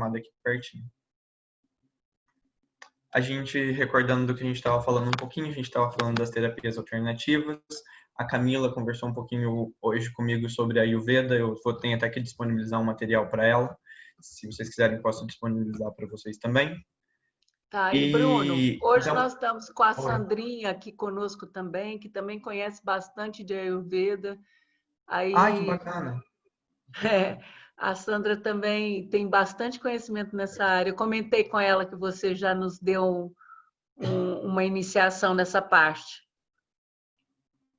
chamada aqui pertinho. A gente, recordando do que a gente estava falando um pouquinho, a gente estava falando das terapias alternativas. A Camila conversou um pouquinho hoje comigo sobre a Ayurveda. Tenho até que disponibilizar um material para ela. Se vocês quiserem, posso disponibilizar para vocês também. Tá, e Bruno, hoje então, nós estamos com a Sandrinha aqui conosco também, que também conhece bastante de Ayurveda. Aí, que bacana! A Sandra também tem bastante conhecimento nessa área. Eu comentei com ela que você já nos deu uma iniciação nessa parte.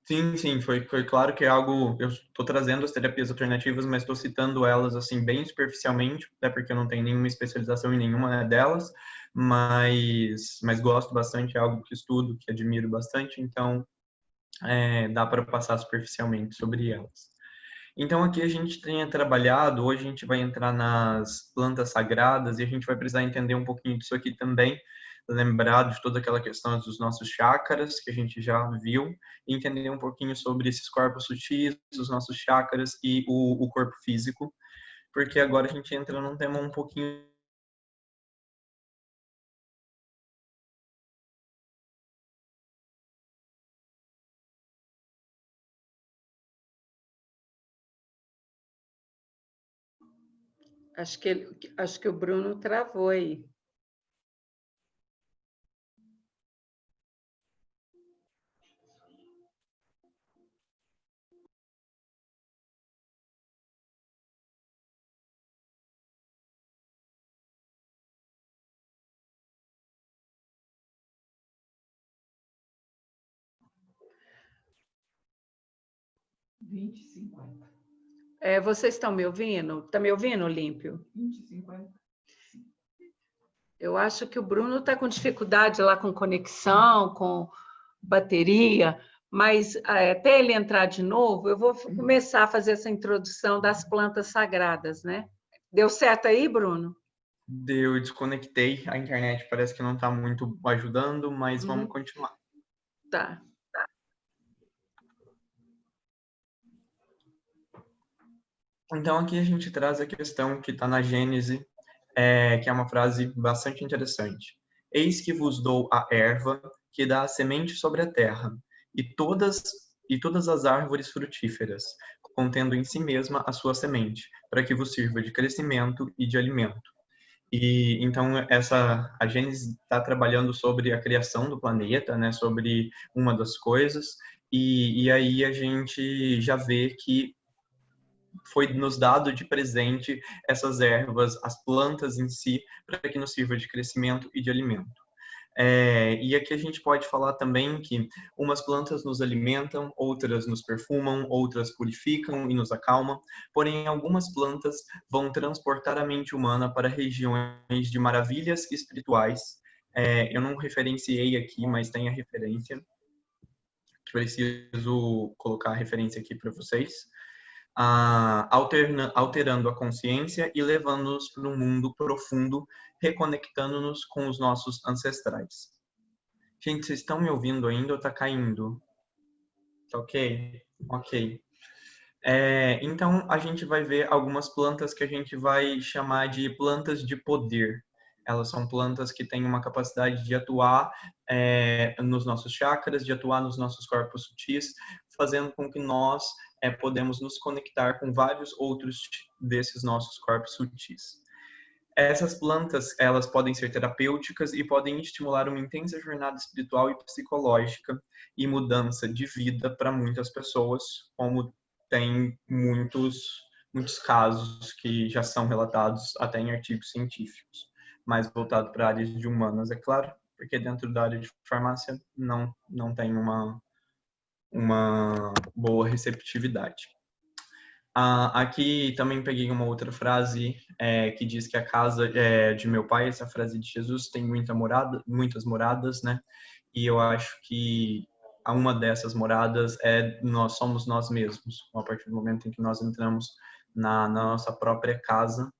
Sim, foi claro que é algo. Eu estou trazendo as terapias alternativas, mas estou citando elas assim bem superficialmente, até porque eu não tenho nenhuma especialização em nenhuma delas, mas gosto bastante, é algo que estudo, que admiro bastante, então dá para passar superficialmente sobre elas. Então aqui a gente tem trabalhado, hoje a gente vai entrar nas plantas sagradas e a gente vai precisar entender um pouquinho disso aqui também, lembrar de toda aquela questão dos nossos chakras que a gente já viu, e entender um pouquinho sobre esses corpos sutis, os nossos chakras e o corpo físico, porque agora a gente entra num tema um pouquinho. Acho que o Bruno travou aí. Vocês estão me ouvindo? Está me ouvindo, Olímpio? 2050. Eu acho que o Bruno está com dificuldade lá com conexão, com bateria, mas até ele entrar de novo, eu vou começar a fazer essa introdução das plantas sagradas, né? Deu certo aí, Bruno? Eu desconectei, a internet parece que não está muito ajudando, mas vamos continuar. Tá. Então aqui a gente traz a questão que está na Gênese, que é uma frase bastante interessante. Eis que vos dou a erva que dá a semente sobre a terra, e todas as árvores frutíferas, contendo em si mesma a sua semente, para que vos sirva de crescimento e de alimento. E então a Gênesis está trabalhando sobre a criação do planeta, né, sobre uma das coisas, e aí a gente já vê que foi nos dado de presente essas ervas, as plantas em si, para que nos sirva de crescimento e de alimento. E aqui a gente pode falar também que umas plantas nos alimentam, outras nos perfumam, outras purificam e nos acalmam, porém algumas plantas vão transportar a mente humana para regiões de maravilhas espirituais. Eu não referenciei aqui, mas tem a referência, que preciso colocar a referência aqui para vocês. Alterando a consciência e levando-nos para um mundo profundo, reconectando-nos com os nossos ancestrais. Gente, vocês estão me ouvindo ainda ou tá caindo? Tá ok? Ok. Então, a gente vai ver algumas plantas que a gente vai chamar de plantas de poder. Elas são plantas que têm uma capacidade de atuar nos nossos chakras, de atuar nos nossos corpos sutis, fazendo com que nós podemos nos conectar com vários outros desses nossos corpos sutis. Essas plantas, elas podem ser terapêuticas e podem estimular uma intensa jornada espiritual e psicológica e mudança de vida para muitas pessoas, como tem muitos casos que já são relatados até em artigos científicos, mais voltado para áreas de humanas, é claro, porque dentro da área de farmácia não tem uma boa receptividade. Aqui também peguei uma outra frase que diz que a casa de meu pai, essa frase de Jesus, tem muitas moradas, né? E eu acho que uma dessas moradas nós somos nós mesmos, a partir do momento em que nós entramos na nossa própria casa,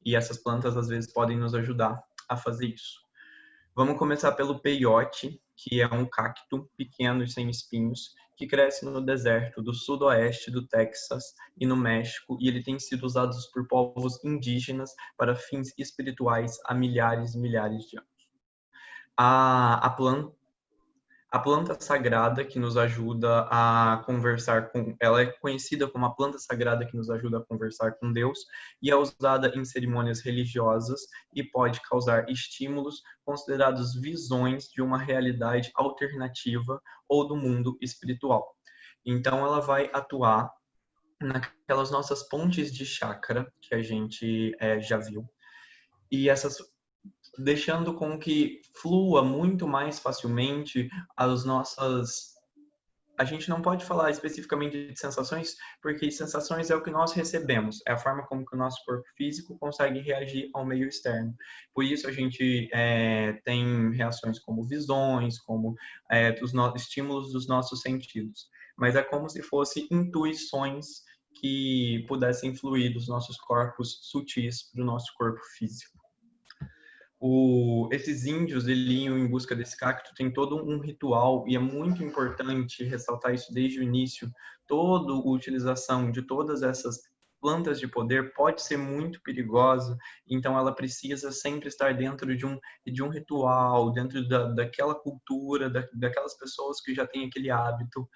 e essas plantas às vezes podem nos ajudar a fazer isso. Vamos começar pelo peiote, que é um cacto pequeno e sem espinhos, que cresce no deserto do sudoeste do Texas e no México, e ele tem sido usado por povos indígenas para fins espirituais há milhares e milhares de anos. A planta sagrada que nos ajuda a conversar com... Ela é conhecida como a planta sagrada que nos ajuda a conversar com Deus e é usada em cerimônias religiosas e pode causar estímulos considerados visões de uma realidade alternativa ou do mundo espiritual. Então, ela vai atuar naquelas nossas pontes de chakra que a gente já viu. E essas deixando com que flua muito mais facilmente as nossas... A gente não pode falar especificamente de sensações, porque sensações é o que nós recebemos, é a forma como que o nosso corpo físico consegue reagir ao meio externo. Por isso a gente tem reações como visões, como estímulos dos nossos sentidos. Mas é como se fossem intuições que pudessem fluir dos nossos corpos sutis para o nosso corpo físico. Esses índios, eles iam em busca desse cacto, tem todo um ritual, e é muito importante ressaltar isso desde o início. Toda a utilização de todas essas plantas de poder pode ser muito perigosa, então ela precisa sempre estar dentro de um ritual, dentro daquela cultura, daquelas pessoas que já têm aquele hábito,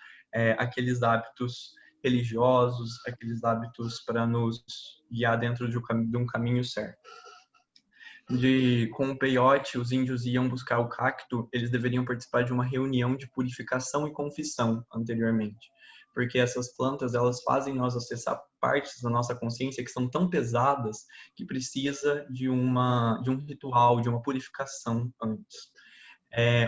aqueles hábitos religiosos, aqueles hábitos para nos guiar dentro de um caminho certo. Com o peiote, os índios iam buscar o cacto, eles deveriam participar de uma reunião de purificação e confissão anteriormente, porque essas plantas, elas fazem nós acessar partes da nossa consciência que são tão pesadas que precisa de um ritual, de uma purificação antes.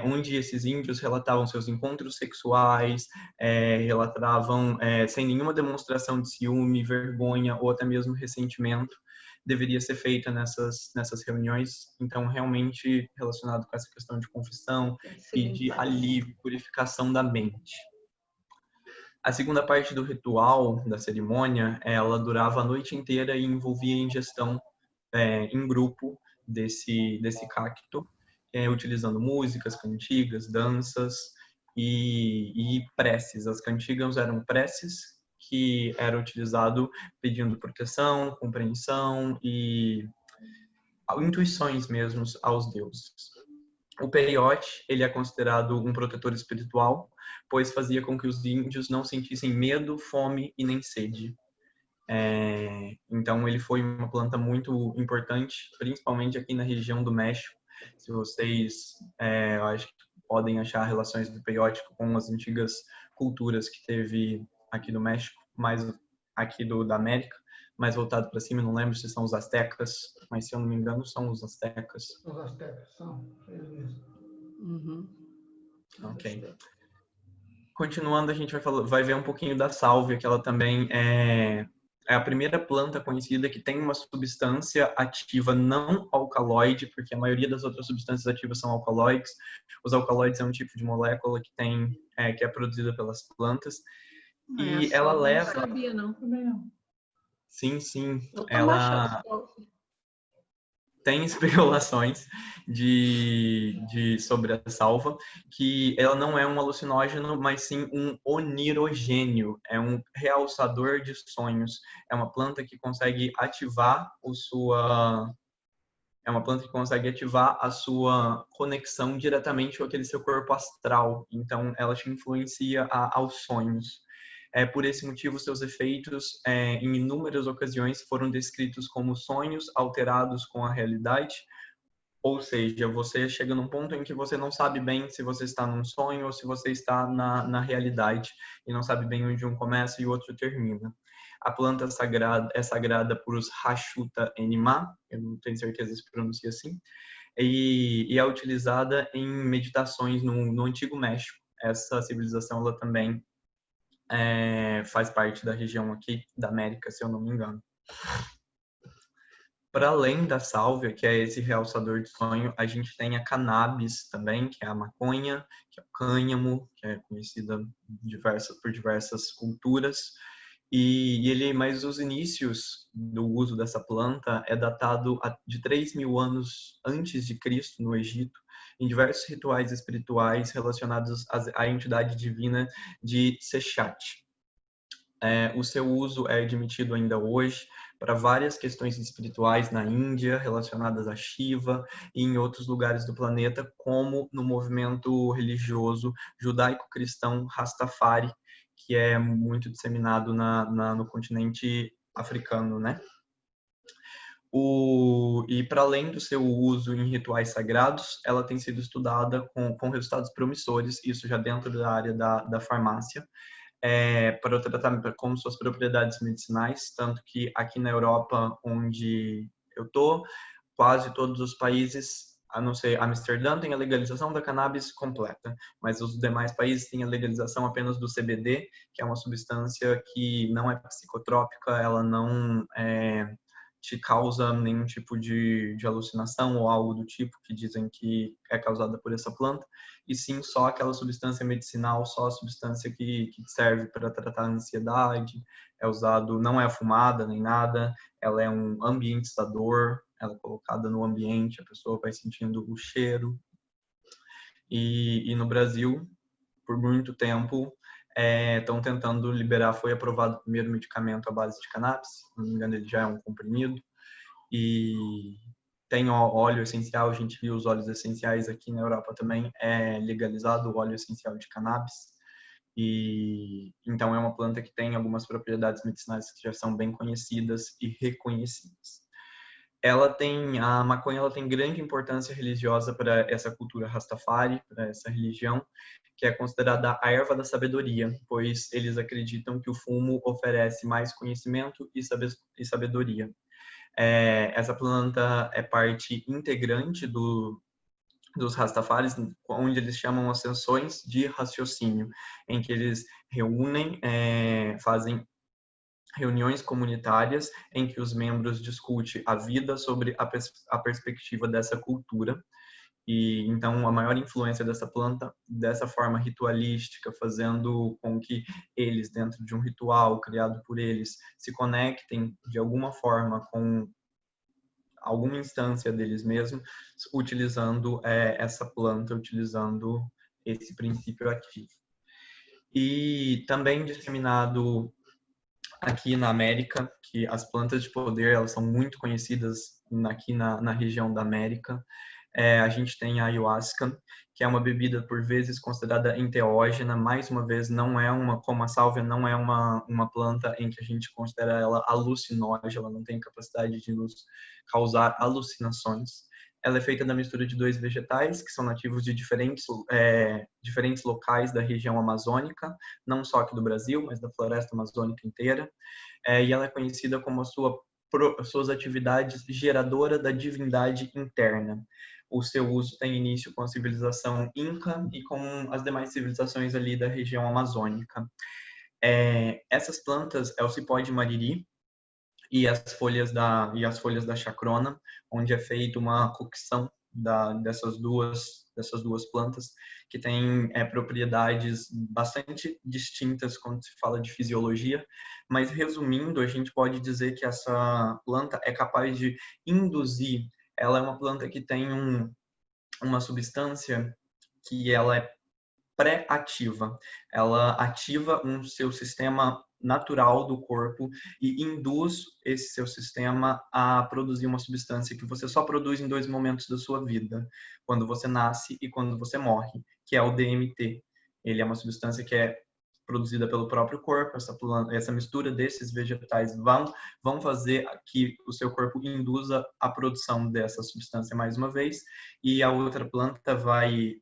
Onde esses índios relatavam seus encontros sexuais, relatavam sem nenhuma demonstração de ciúme, vergonha ou até mesmo ressentimento, deveria ser feita nessas reuniões, então realmente relacionado com essa questão de confissão e de alívio, purificação da mente. A segunda parte do ritual, da cerimônia, ela durava a noite inteira e envolvia a ingestão em grupo desse cacto, utilizando músicas, cantigas, danças e preces. As cantigas eram preces que era utilizado pedindo proteção, compreensão e intuições mesmo aos deuses. O peiote, ele é considerado um protetor espiritual, pois fazia com que os índios não sentissem medo, fome e nem sede. Então, ele foi uma planta muito importante, principalmente aqui na região do México. Se vocês, eu acho que podem achar relações do peiote com as antigas culturas que teve aqui do México, mais aqui da América, mais voltado para cima, não lembro se são os astecas, mas se eu não me engano são os astecas. Os astecas são, eles mesmos. Uhum. Ok. Continuando, a gente vai ver um pouquinho da sálvia, que ela também é a primeira planta conhecida que tem uma substância ativa não alcaloide, porque a maioria das outras substâncias ativas são alcaloides. Os alcaloides é um tipo de molécula que é produzida pelas plantas. E ela leva... Não sabia, não. Também não. Sim, sim. Ela tem especulações sobre a salva, que ela não é um alucinógeno, mas sim um onirogênio, é um realçador de sonhos. É uma planta que consegue ativar a sua conexão diretamente com aquele seu corpo astral. Então, ela te influencia aos sonhos. Por esse motivo, seus efeitos, em inúmeras ocasiões, foram descritos como sonhos alterados com a realidade. Ou seja, você chega num ponto em que você não sabe bem se você está num sonho ou se você está na realidade, e não sabe bem onde um começa e o outro termina. A planta é sagrada por os Hachuta Enima, eu não tenho certeza se pronuncia assim, e é utilizada em meditações no Antigo México. Essa civilização, ela também faz parte da região aqui da América, se eu não me engano. Para além da sálvia, que é esse realçador de sonho, a gente tem a cannabis também, que é a maconha, que é o cânhamo, que é conhecida por diversas culturas. Mas os inícios do uso dessa planta é datado de 3.000 anos antes de Cristo no Egito, em diversos rituais espirituais relacionados à entidade divina de Sechat. O seu uso é admitido ainda hoje para várias questões espirituais na Índia, relacionadas a Shiva, e em outros lugares do planeta, como no movimento religioso judaico-cristão Rastafari, que é muito disseminado no continente africano, né? E para além do seu uso em rituais sagrados, ela tem sido estudada com resultados promissores, isso já dentro da área da farmácia, para o tratamento, com suas propriedades medicinais, tanto que aqui na Europa, onde eu tô, quase todos os países, a não ser Amsterdã, tem a legalização da cannabis completa, mas os demais países têm a legalização apenas do CBD, que é uma substância que não é psicotrópica, ela não te causa nenhum tipo de alucinação ou algo do tipo que dizem que é causada por essa planta, e sim só aquela substância medicinal, só a substância que serve para tratar a ansiedade, é usado, não é fumada nem nada, ela é um ambientizador, ela é colocada no ambiente, a pessoa vai sentindo o cheiro. E no Brasil, por muito tempo, estão tentando liberar, foi aprovado o primeiro medicamento à base de cannabis, se não me engano ele já é um comprimido, e tem óleo essencial, a gente viu os óleos essenciais aqui na Europa também, é legalizado o óleo essencial de cannabis, e então é uma planta que tem algumas propriedades medicinais que já são bem conhecidas e reconhecidas. A maconha ela tem grande importância religiosa para essa cultura Rastafari, para essa religião, que é considerada a erva da sabedoria, pois eles acreditam que o fumo oferece mais conhecimento e sabedoria. Essa planta é parte integrante dos Rastafaris, onde eles chamam as sessões de raciocínio, em que eles reúnem, fazem reuniões comunitárias em que os membros discutem a vida sobre a perspectiva dessa cultura. E então a maior influência dessa planta, dessa forma ritualística, fazendo com que eles, dentro de um ritual criado por eles, se conectem de alguma forma com alguma instância deles mesmos, utilizando essa planta, utilizando esse princípio ativo. E também disseminado aqui na América, que as plantas de poder elas são muito conhecidas aqui na região da América. A gente tem a ayahuasca, que é uma bebida por vezes considerada enteógena. Mais uma vez, não é como a sálvia, não é uma planta em que a gente considera ela alucinógena, ela não tem capacidade de nos causar alucinações. Ela é feita da mistura de 2 vegetais que são nativos de diferentes locais da região amazônica, não só aqui do Brasil, mas da floresta amazônica inteira. E ela é conhecida como suas atividades geradora da divindade interna. O seu uso tem início com a civilização Inca e com as demais civilizações ali da região amazônica. Essas plantas é o cipó de mariri e as folhas da chacrona, onde é feita uma cocção dessas duas plantas, que têm propriedades bastante distintas quando se fala de fisiologia, mas resumindo, a gente pode dizer que essa planta é capaz de induzir, ela é uma planta que tem uma substância que ela é pré-ativa. Ela ativa seu sistema natural do corpo e induz esse seu sistema a produzir uma substância que você só produz em 2 momentos da sua vida, quando você nasce e quando você morre, que é o DMT. Ele é uma substância que é produzida pelo próprio corpo, essa mistura desses vegetais vão fazer que o seu corpo induza a produção dessa substância mais uma vez, e a outra planta vai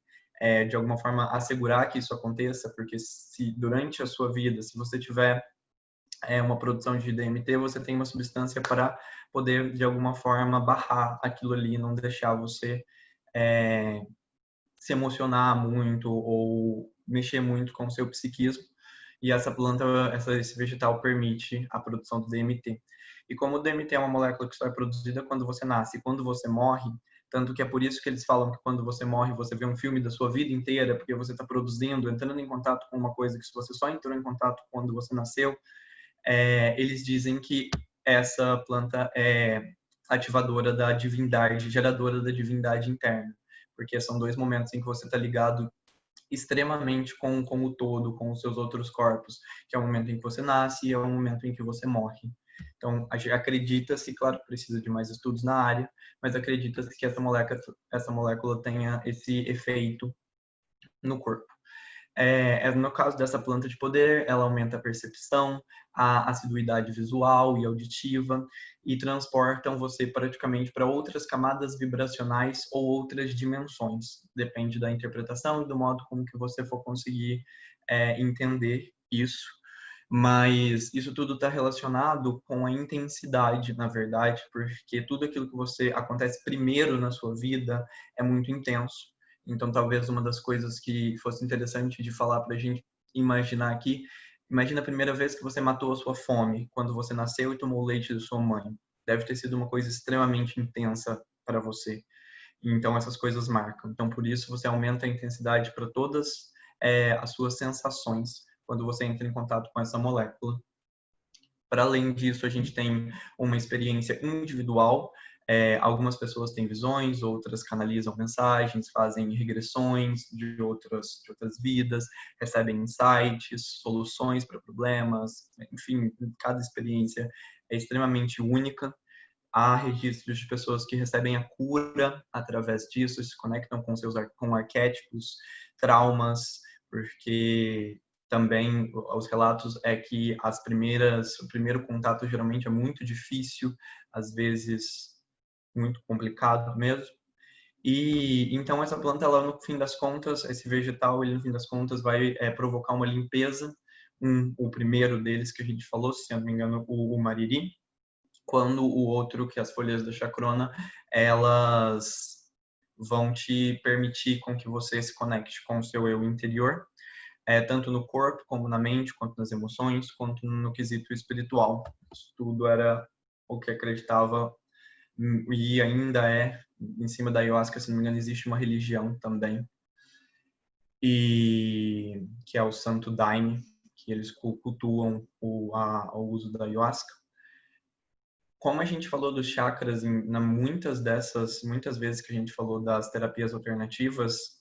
de alguma forma assegurar que isso aconteça, porque se durante a sua vida, se você tiver uma produção de DMT, você tem uma substância para poder de alguma forma barrar aquilo ali, não deixar você se emocionar muito ou mexer muito com o seu psiquismo. E essa planta, esse vegetal permite a produção do DMT. E como o DMT é uma molécula que só é produzida quando você nasce e quando você morre, tanto que é por isso que eles falam que quando você morre, você vê um filme da sua vida inteira, porque você está produzindo, entrando em contato com uma coisa que você só entrou em contato quando você nasceu, eles dizem que essa planta é ativadora da divindade, geradora da divindade interna, porque são 2 momentos em que você está ligado extremamente com o todo, com os seus outros corpos, que é o momento em que você nasce e é o momento em que você morre. Então, acredita-se, claro, precisa de mais estudos na área, mas acredita-se que essa molécula tenha esse efeito no corpo. No caso dessa planta de poder, ela aumenta a percepção, a assiduidade visual e auditiva e transportam você praticamente para outras camadas vibracionais ou outras dimensões. Depende da interpretação e do modo como que você for conseguir entender isso. Mas isso tudo está relacionado com a intensidade, na verdade, porque tudo aquilo que você acontece primeiro na sua vida é muito intenso. Então, talvez uma das coisas que fosse interessante de falar para a gente imaginar aqui, imagina a primeira vez que você matou a sua fome, quando você nasceu e tomou o leite de sua mãe. Deve ter sido uma coisa extremamente intensa para você. Então, essas coisas marcam. Então, por isso, você aumenta a intensidade para todas as suas sensações quando você entra em contato com essa molécula. Para além disso, a gente tem uma experiência individual. Algumas pessoas têm visões, outras canalizam mensagens, fazem regressões de outras vidas, recebem insights, soluções para problemas. Enfim, cada experiência é extremamente única. Há registros de pessoas que recebem a cura através disso, se conectam com arquétipos, traumas, porque também os relatos é que o primeiro contato geralmente é muito difícil, às vezes muito complicado mesmo. E então essa planta, ela no fim das contas, esse vegetal, ele no fim das contas vai provocar uma limpeza. O primeiro deles que a gente falou, se eu não me engano, o mariri, quando o outro, que é as folhas da chacrona, elas vão te permitir com que você se conecte com o seu eu interior, tanto no corpo, como na mente, quanto nas emoções, quanto no quesito espiritual. Isso tudo era o que acreditava e ainda é, em cima da ayahuasca, se não me engano, existe uma religião também, e que é o Santo Daime, que eles cultuam o uso da ayahuasca. Como a gente falou dos chakras, muitas vezes que a gente falou das terapias alternativas,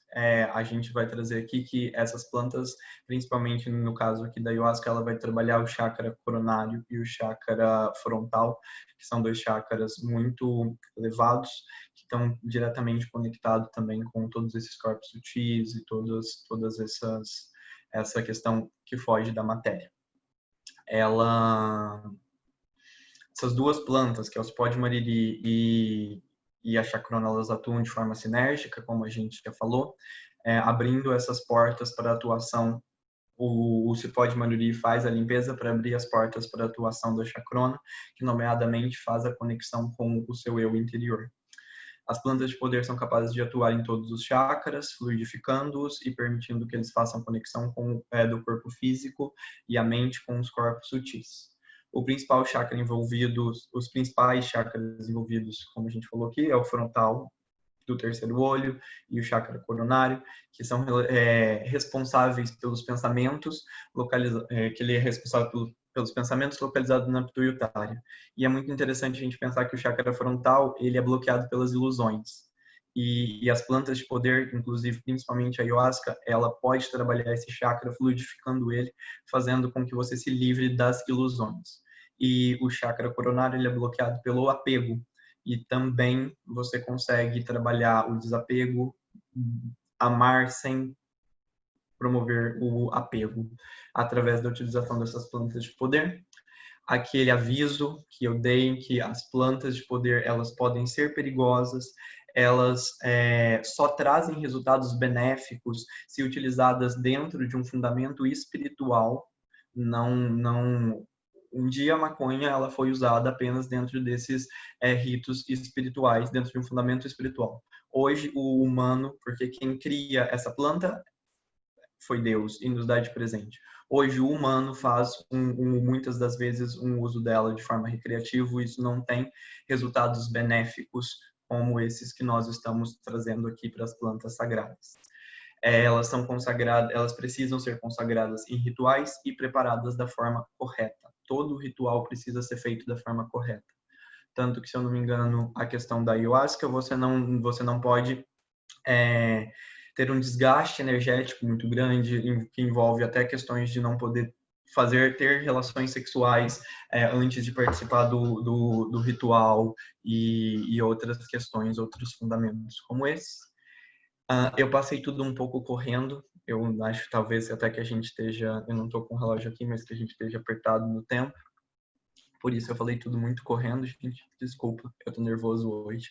a gente vai trazer aqui que essas plantas, principalmente no caso aqui da ayahuasca, ela vai trabalhar o chakra coronário e o chakra frontal, que são 2 chakras muito elevados, que estão diretamente conectados também com todos esses corpos sutis e essa questão que foge da matéria. Essas 2 plantas, que é o cipó de mariri e a chacrona, elas atuam de forma sinérgica, como a gente já falou, abrindo essas portas para a atuação. O cipó de mariri faz a limpeza para abrir as portas para a atuação da chacrona, que nomeadamente faz a conexão com o seu eu interior. As plantas de poder são capazes de atuar em todos os chakras, fluidificando-os e permitindo que eles façam conexão do corpo físico e a mente com os corpos sutis. O principal chakra envolvido, os principais chakras envolvidos, como a gente falou aqui, é o frontal do terceiro olho e o chakra coronário, que são responsáveis pelos pensamentos, que ele é responsável pelos pensamentos localizados na pituitária. E é muito interessante a gente pensar que o chakra frontal, ele é bloqueado pelas ilusões. E as plantas de poder, inclusive principalmente a ayahuasca, ela pode trabalhar esse chakra fluidificando ele, fazendo com que você se livre das ilusões. E o chakra coronário, ele é bloqueado pelo apego. E também você consegue trabalhar o desapego, amar sem promover o apego, através da utilização dessas plantas de poder. Aquele aviso que eu dei, que as plantas de poder, elas podem ser perigosas, elas só trazem resultados benéficos se utilizadas dentro de um fundamento espiritual. Um dia a maconha, ela foi usada apenas dentro desses ritos espirituais, dentro de um fundamento espiritual. Hoje o humano, porque quem cria essa planta foi Deus e nos dá de presente. Hoje o humano faz muitas das vezes um uso dela de forma recreativa, e isso não tem resultados benéficos como esses que nós estamos trazendo aqui para as plantas sagradas. Elas são consagradas, elas precisam ser consagradas em rituais e preparadas da forma correta. todo ritual precisa ser feito da forma correta. Tanto que, se eu não me engano, a questão da ayahuasca, você não pode ter um desgaste energético muito grande, que envolve até questões de não poder ter relações sexuais antes de participar do ritual e outras questões, outros fundamentos como esse. Eu passei tudo um pouco correndo. Eu acho talvez até que a gente esteja, eu não estou com o relógio aqui, mas que a gente esteja apertado no tempo. Por isso eu falei tudo muito correndo, gente. Desculpa, eu tô nervoso hoje.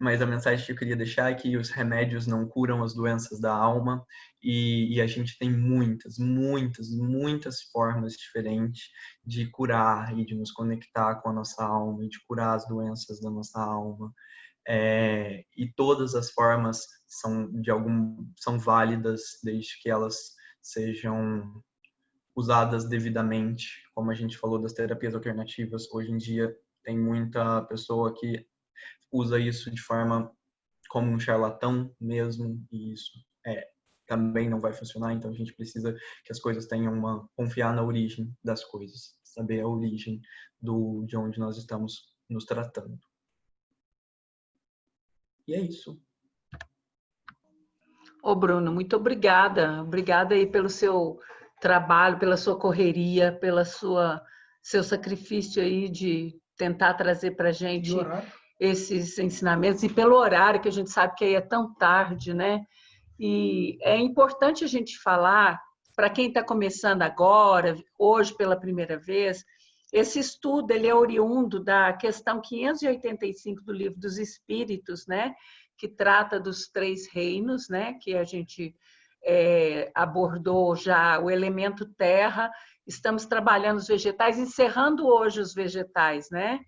Mas a mensagem que eu queria deixar é que os remédios não curam as doenças da alma e a gente tem muitas, muitas, muitas formas diferentes de curar e de nos conectar com a nossa alma e de curar as doenças da nossa alma. E todas as formas são válidas desde que elas sejam usadas devidamente, como a gente falou das terapias alternativas. Hoje em dia tem muita pessoa que usa isso de forma como um charlatão mesmo, e isso também não vai funcionar. Então a gente precisa que as coisas tenham confiar na origem das coisas, saber a origem de onde nós estamos nos tratando. E é isso. Ô, Bruno, muito obrigada. Obrigada aí pelo seu trabalho, pela sua correria, seu sacrifício aí de tentar trazer para a gente esses ensinamentos, e pelo horário, que a gente sabe que aí é tão tarde, né? E é importante a gente falar, para quem está começando agora, hoje pela primeira vez, esse estudo ele é oriundo da questão 585 do Livro dos Espíritos, né? Que trata dos 3 reinos, né? Que a gente abordou já o elemento terra, estamos trabalhando os vegetais, encerrando hoje os vegetais, né?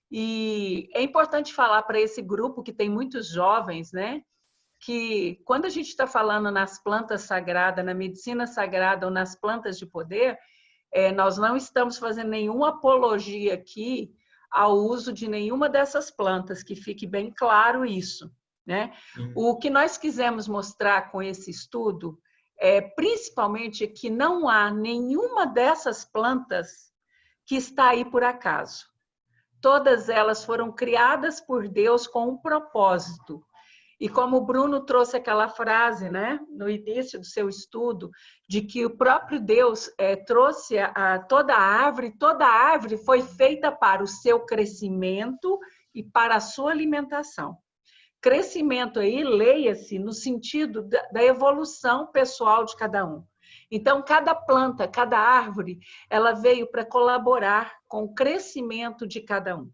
E é importante falar para esse grupo que tem muitos jovens, né? Que quando a gente está falando nas plantas sagradas, na medicina sagrada ou nas plantas de poder, nós não estamos fazendo nenhuma apologia aqui ao uso de nenhuma dessas plantas, que fique bem claro isso, né? O que nós quisemos mostrar com esse estudo principalmente que não há nenhuma dessas plantas que está aí por acaso. Todas elas foram criadas por Deus com um propósito. E como o Bruno trouxe aquela frase, né, no início do seu estudo, de que o próprio Deus trouxe toda a árvore foi feita para o seu crescimento e para a sua alimentação. Crescimento aí, leia-se no sentido da evolução pessoal de cada um. Então, cada planta, cada árvore, ela veio para colaborar com o crescimento de cada um.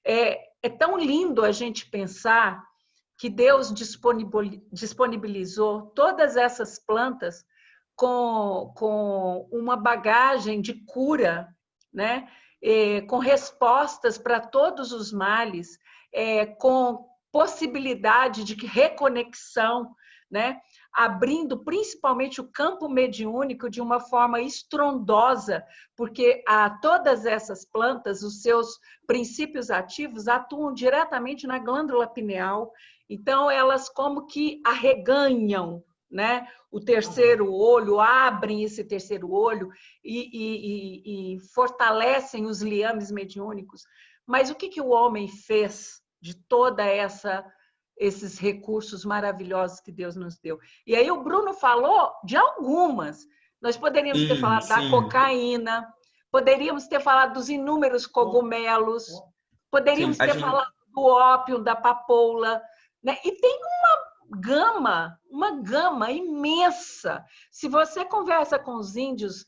É tão lindo a gente pensar que Deus disponibilizou todas essas plantas com uma bagagem de cura, né? Com respostas para todos os males, com possibilidade de reconexão, né? Abrindo principalmente o campo mediúnico de uma forma estrondosa, porque todas essas plantas, os seus princípios ativos atuam diretamente na glândula pineal. Então, elas como que arreganham, né, o terceiro olho, abrem esse terceiro olho e fortalecem os liames mediúnicos. Mas o que o homem fez de toda esses recursos maravilhosos que Deus nos deu? E aí o Bruno falou de algumas. Nós poderíamos ter falado da cocaína, poderíamos ter falado dos inúmeros cogumelos, poderíamos ter falado do ópio, da papoula, né? E tem uma gama imensa. Se você conversa com os índios,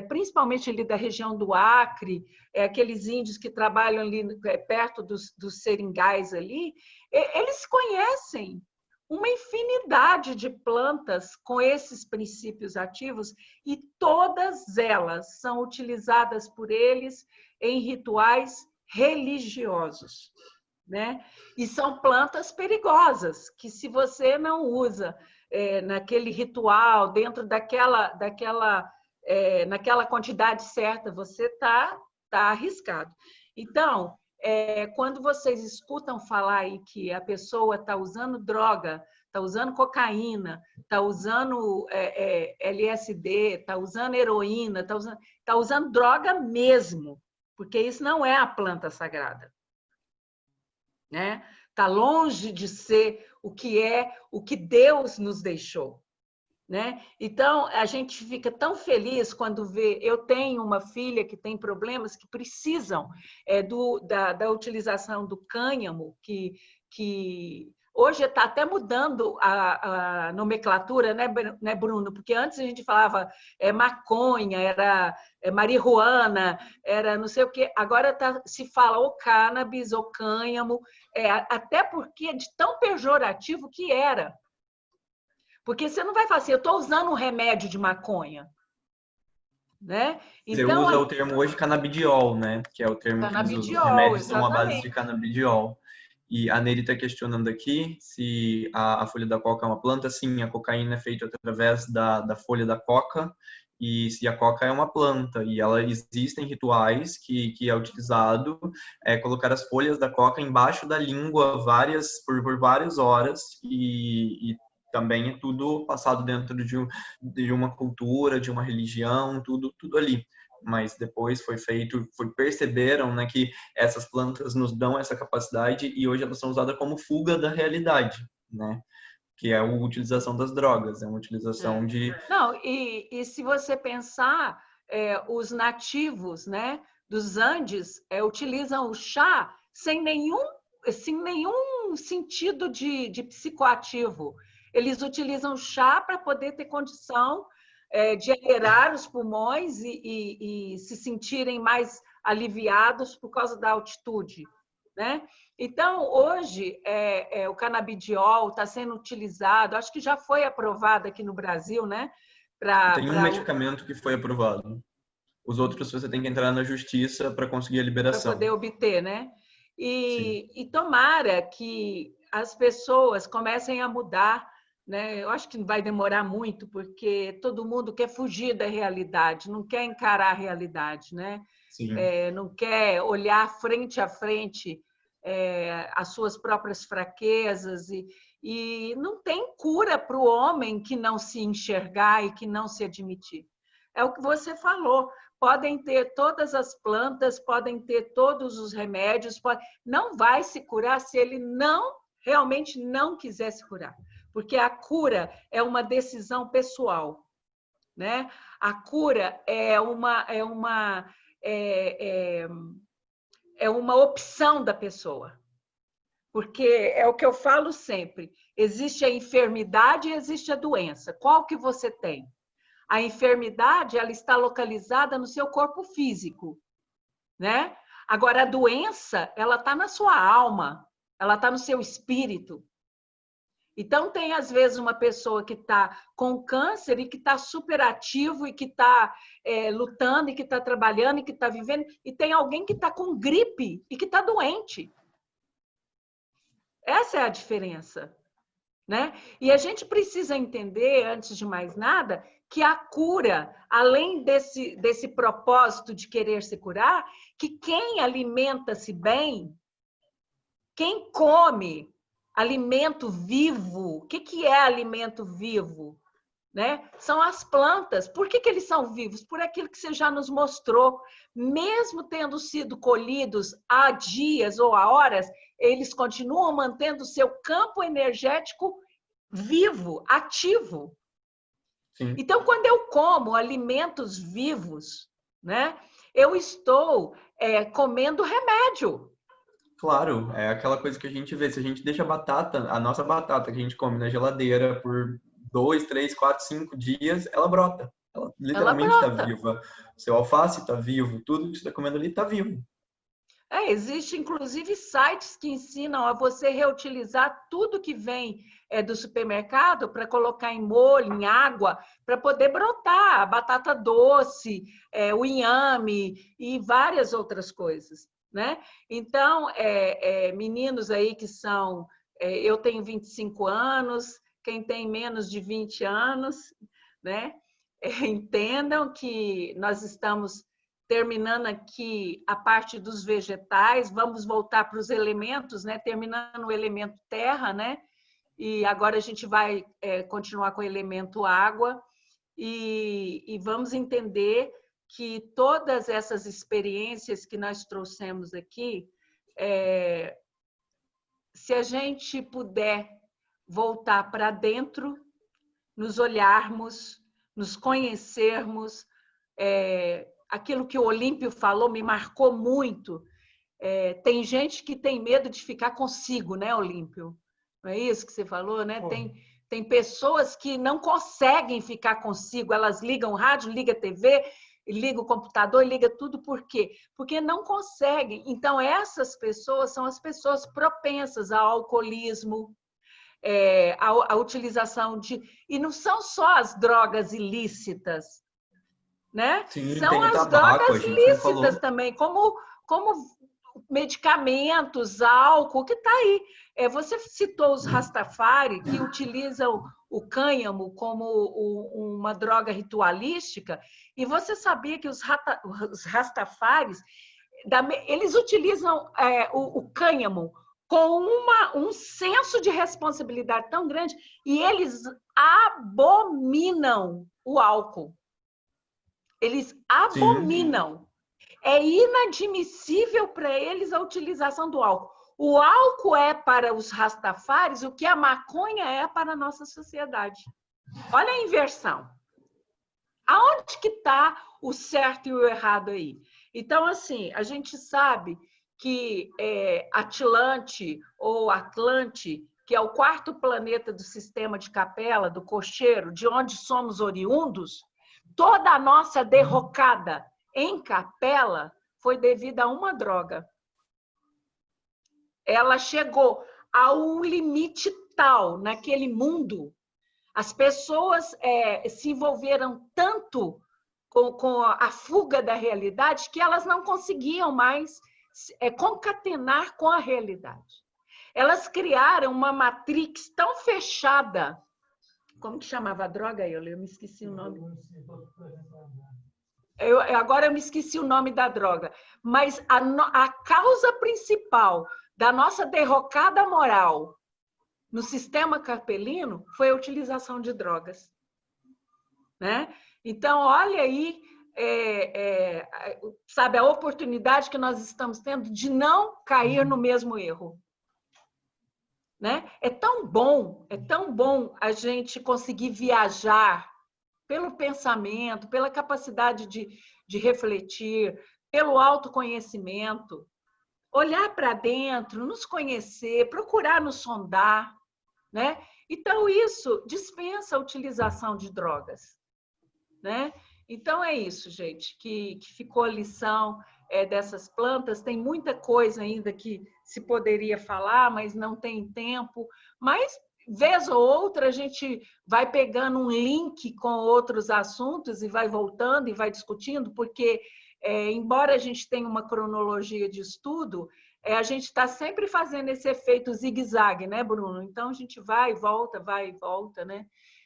principalmente ali da região do Acre, aqueles índios que trabalham ali perto dos seringais ali, eles conhecem uma infinidade de plantas com esses princípios ativos e todas elas são utilizadas por eles em rituais religiosos, né? E são plantas perigosas, que se você não usa naquele ritual, dentro naquela quantidade certa, você está arriscado. Então, quando vocês escutam falar aí que a pessoa está usando droga, está usando cocaína, está usando LSD, está usando heroína, tá usando droga mesmo, porque isso não é a planta sagrada, né? Está longe de ser o que Deus nos deixou, né? Então, a gente fica tão feliz quando vê... Eu tenho uma filha que tem problemas que precisam da utilização do cânhamo, que hoje está até mudando a nomenclatura, né, Bruno? Porque antes a gente falava maconha, era marihuana, era não sei o quê. Agora se fala ou cannabis, ou cânhamo, até porque de tão pejorativo que era. Porque você não vai falar assim, eu estou usando um remédio de maconha, né? Você Então, usa o termo hoje canabidiol, né? Que é o termo que eles usam. Os canabidiol, remédios são à base de exatamente. canabidiol. E a Nery está questionando aqui se a folha da coca é uma planta. Sim, a cocaína é feita através da folha da coca. E se a coca é uma planta, e ela existem rituais que é utilizado colocar as folhas da coca embaixo da língua por várias horas e também é tudo passado dentro de uma cultura, de uma religião, tudo ali. Mas depois perceberam, né, que essas plantas nos dão essa capacidade e hoje elas são usadas como fuga da realidade, né? Que é a utilização das drogas, é uma utilização de... Não, e se você pensar, os nativos, né, dos Andes utilizam o chá sem nenhum sentido de psicoativo. Eles utilizam o chá para poder ter condição de aerar os pulmões e se sentirem mais aliviados por causa da altitude, né? Então, hoje, o canabidiol está sendo utilizado, acho que já foi aprovado aqui no Brasil, né? Tem um medicamento que foi aprovado. Os outros você tem que entrar na justiça para conseguir a Para liberação. poder obter, né? Sim. E tomara que as pessoas comecem a mudar, né? Eu acho que não vai demorar muito, porque todo mundo quer fugir da realidade, não quer encarar a realidade, né? Sim. Não quer olhar frente a frente as suas próprias fraquezas e não tem cura para o homem que não se enxergar e que não se admitir. É o que você falou. Podem ter todas as plantas, podem ter todos os remédios, não vai se curar se ele realmente não quiser se curar, porque a cura é uma decisão pessoal, né? A cura é uma opção da pessoa, porque é o que eu falo sempre: existe a enfermidade e existe a doença. Qual que você tem? A enfermidade, ela está localizada no seu corpo físico, né? Agora, a doença, ela está na sua alma, ela está no seu espírito. Então, tem, às vezes, uma pessoa que está com câncer e que está super ativo e que está lutando e que está trabalhando e que está vivendo, e tem alguém que está com gripe e que está doente. Essa é a diferença, né? E a gente precisa entender, antes de mais nada, que a cura, além desse propósito de querer se curar, que quem alimenta-se bem, quem come alimento vivo, o que é alimento vivo? Né? São as plantas. Por que eles são vivos? Por aquilo que você já nos mostrou. Mesmo tendo sido colhidos há dias ou há horas, eles continuam mantendo o seu campo energético vivo, ativo. Sim. Então, quando eu como alimentos vivos, né, eu estou comendo remédio. Claro, é aquela coisa que a gente vê. Se a gente deixa a nossa batata que a gente come na geladeira por 2, 3, 4, 5 dias, ela brota. Ela literalmente está viva. O seu alface está vivo, tudo que você está comendo ali está vivo. Existe, inclusive, sites que ensinam a você reutilizar tudo que vem do supermercado para colocar em molho, em água, para poder brotar. A batata doce, o inhame e várias outras coisas, né? Então, meninos aí que são... eu tenho 25 anos, quem tem menos de 20 anos, né? Entendam que nós estamos terminando aqui a parte dos vegetais, vamos voltar para os elementos, né? Terminando o elemento terra, né? E agora a gente vai continuar com o elemento água e vamos entender que todas essas experiências que nós trouxemos aqui, se a gente puder voltar para dentro, nos olharmos, nos conhecermos, aquilo que o Olímpio falou me marcou muito. Tem gente que tem medo de ficar consigo, né, Olímpio? Não é isso que você falou, né? Tem pessoas que não conseguem ficar consigo, elas ligam o rádio, ligam a TV, ligam o computador, ligam tudo. Por quê? Porque não conseguem. Então, essas pessoas são as pessoas propensas ao alcoolismo, a utilização de... E não são só as drogas ilícitas, né? Sim, são tem o as tabaco, drogas a gente não falou. lícitas também, como medicamentos, álcool, que está aí. Você citou os Rastafari, que utilizam o cânhamo como uma droga ritualística, e você sabia que os Rastafaris, eles utilizam o cânhamo com um senso de responsabilidade tão grande, e eles abominam o álcool. Eles abominam. Sim. É inadmissível para eles a utilização do álcool. O álcool é para os Rastafaris o que a maconha é para a nossa sociedade. Olha a inversão. Aonde que está o certo e o errado aí? Então, assim, a gente sabe que Atlante ou Atlante, que é o quarto planeta do sistema de Capela, do Cocheiro, de onde somos oriundos, toda a nossa derrocada em Capela foi devido a uma droga. Ela chegou a um limite tal naquele mundo, as pessoas se envolveram tanto com a fuga da realidade que elas não conseguiam mais concatenar com a realidade. Elas criaram uma matrix tão fechada. Como que chamava a droga, eu me esqueci o nome. Agora eu me esqueci o nome da droga, mas a causa principal da nossa derrocada moral no sistema capelino foi a utilização de drogas, né? Então, olha aí, sabe, a oportunidade que nós estamos tendo de não cair no mesmo erro, né? É tão bom a gente conseguir viajar pelo pensamento, pela capacidade de refletir, pelo autoconhecimento, olhar para dentro, nos conhecer, procurar nos sondar, né? Então, isso dispensa a utilização de drogas, né? Então, é isso, gente, que ficou a lição dessas plantas. Tem muita coisa ainda que se poderia falar, mas não tem tempo. Mas, vez ou outra, a gente vai pegando um link com outros assuntos e vai voltando e vai discutindo, porque, embora a gente tenha uma cronologia de estudo, a gente está sempre fazendo esse efeito zigue-zague, né, Bruno? Então, a gente vai e volta, né?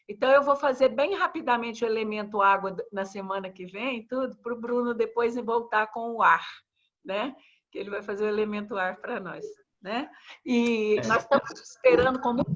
Então, eu vou fazer bem rapidamente o elemento água na semana que vem, tudo, para o Bruno depois voltar com o ar, né? Que ele vai fazer o elemento ar para nós, né? E nós estamos esperando com muito